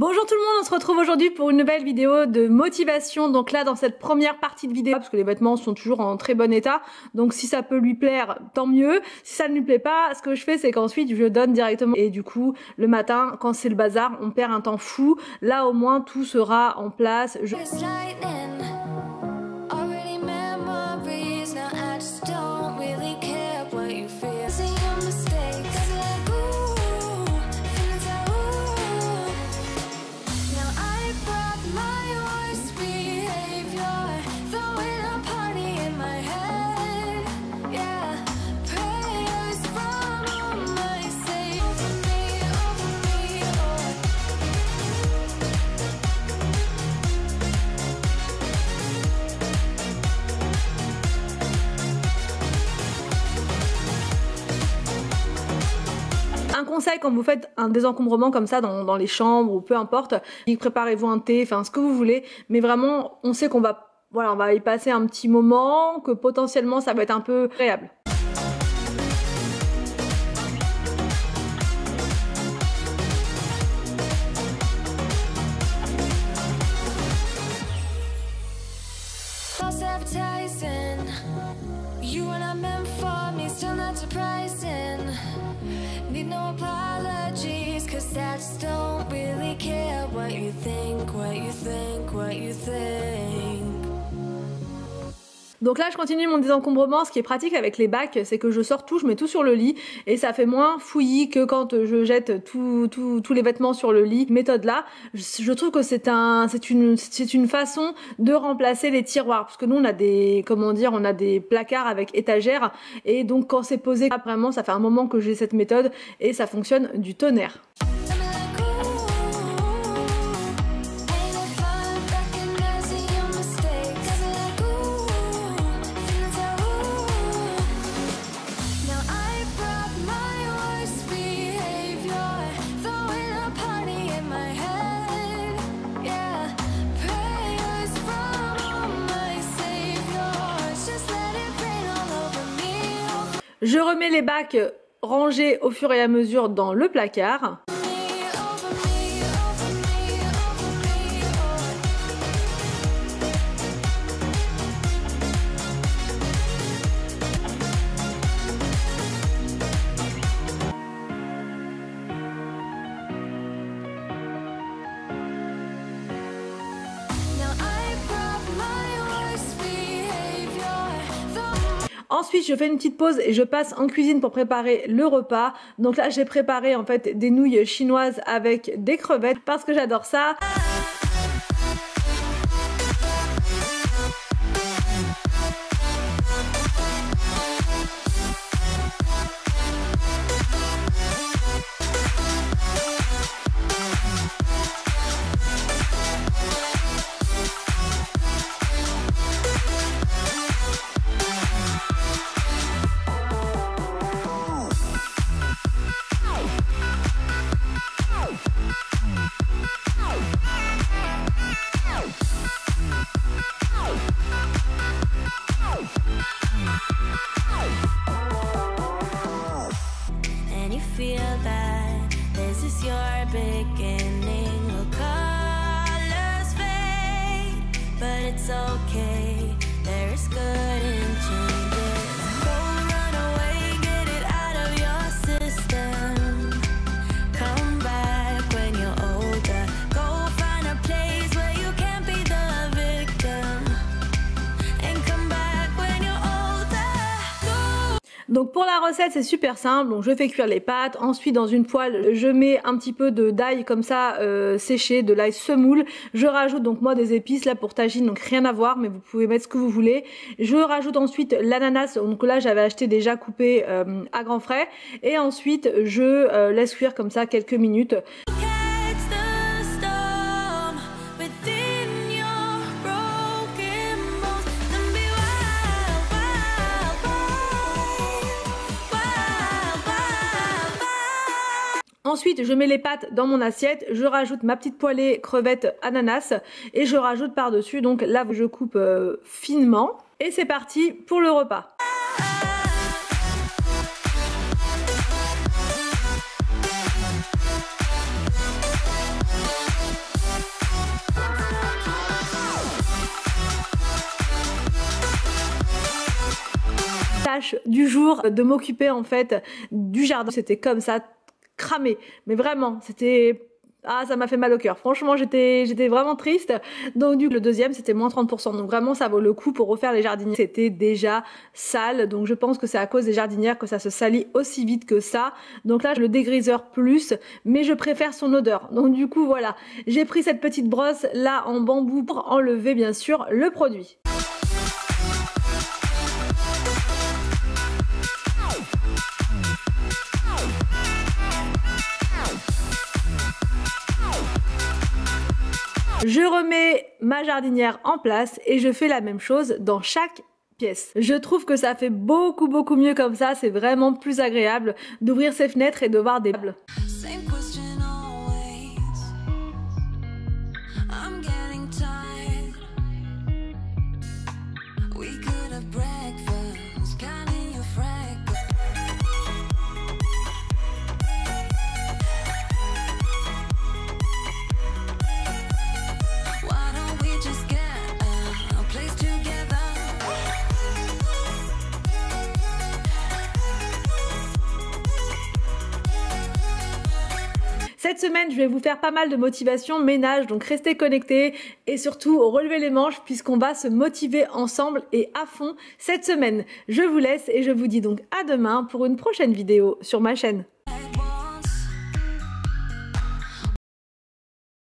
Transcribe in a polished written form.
Bonjour tout le monde, on se retrouve aujourd'hui pour une nouvelle vidéo de motivation. Donc là, dans cette première partie de vidéo, parce que les vêtements sont toujours en très bon état, donc si ça peut lui plaire, tant mieux. Si ça ne lui plaît pas, ce que je fais, c'est qu'ensuite je donne directement. Et du coup, le matin, quand c'est le bazar, on perd un temps fou. Là, au moins, tout sera en place. Un conseil quand vous faites un désencombrement comme ça dans les chambres ou peu importe, préparez-vous un thé, enfin ce que vous voulez, mais vraiment on sait qu'on va, voilà, on va y passer un petit moment, que potentiellement ça va être un peu agréable. No apologies, 'cause I just don't really care what you think, what you think, what you think. Donc là je continue mon désencombrement. Ce qui est pratique avec les bacs, c'est que je sors tout, je mets tout sur le lit et ça fait moins fouillis que quand je jette tous les vêtements sur le lit. Méthode là, je trouve que c'est une façon de remplacer les tiroirs, parce que nous on a des, comment dire, on a des placards avec étagères et donc quand c'est posé, vraiment ça fait un moment que j'ai cette méthode et ça fonctionne du tonnerre. Je remets les bacs rangés au fur et à mesure dans le placard. Ensuite, je fais une petite pause et je passe en cuisine pour préparer le repas. Donc là, j'ai préparé en fait des nouilles chinoises avec des crevettes parce que j'adore ça. It's okay, there is good in changes. Go run away, get it out of your system. Come back when you're older. Go find a place where you can't be the victim. And come back when you're older. Donc pour la recette c'est super simple, donc je fais cuire les pâtes, ensuite dans une poêle je mets un petit peu d'ail comme ça séché, de l'ail semoule, je rajoute donc moi des épices là pour tagine, donc rien à voir mais vous pouvez mettre ce que vous voulez. Je rajoute ensuite l'ananas, donc là j'avais acheté déjà coupé à grands frais, et ensuite je laisse cuire comme ça quelques minutes. Ensuite, je mets les pâtes dans mon assiette, je rajoute ma petite poêlée crevettes ananas et je rajoute par-dessus, donc là je coupe finement et c'est parti pour le repas. tâche du jour de m'occuper en fait du jardin. C'était comme ça, cramé. Mais vraiment, c'était... Ah, ça m'a fait mal au cœur. Franchement, j'étais vraiment triste. Donc du coup, le deuxième, c'était moins 30%. Donc vraiment, ça vaut le coup pour refaire les jardinières. C'était déjà sale. Donc je pense que c'est à cause des jardinières que ça se salit aussi vite que ça. Donc là, le dégriseur plus, mais je préfère son odeur. Donc du coup, voilà. J'ai pris cette petite brosse là en bambou pour enlever bien sûr le produit. Je remets ma jardinière en place et je fais la même chose dans chaque pièce. Je trouve que ça fait beaucoup mieux comme ça, c'est vraiment plus agréable d'ouvrir ses fenêtres et de voir des meubles. Same question always. I'm getting tired. We could have breakfast, counting your fragments. Why don't we just get a place together? Cette semaine, je vais vous faire pas mal de motivation ménage, donc restez connectés et surtout relevez les manches puisqu'on va se motiver ensemble et à fond cette semaine. Je vous laisse et je vous dis donc à demain pour une prochaine vidéo sur ma chaîne.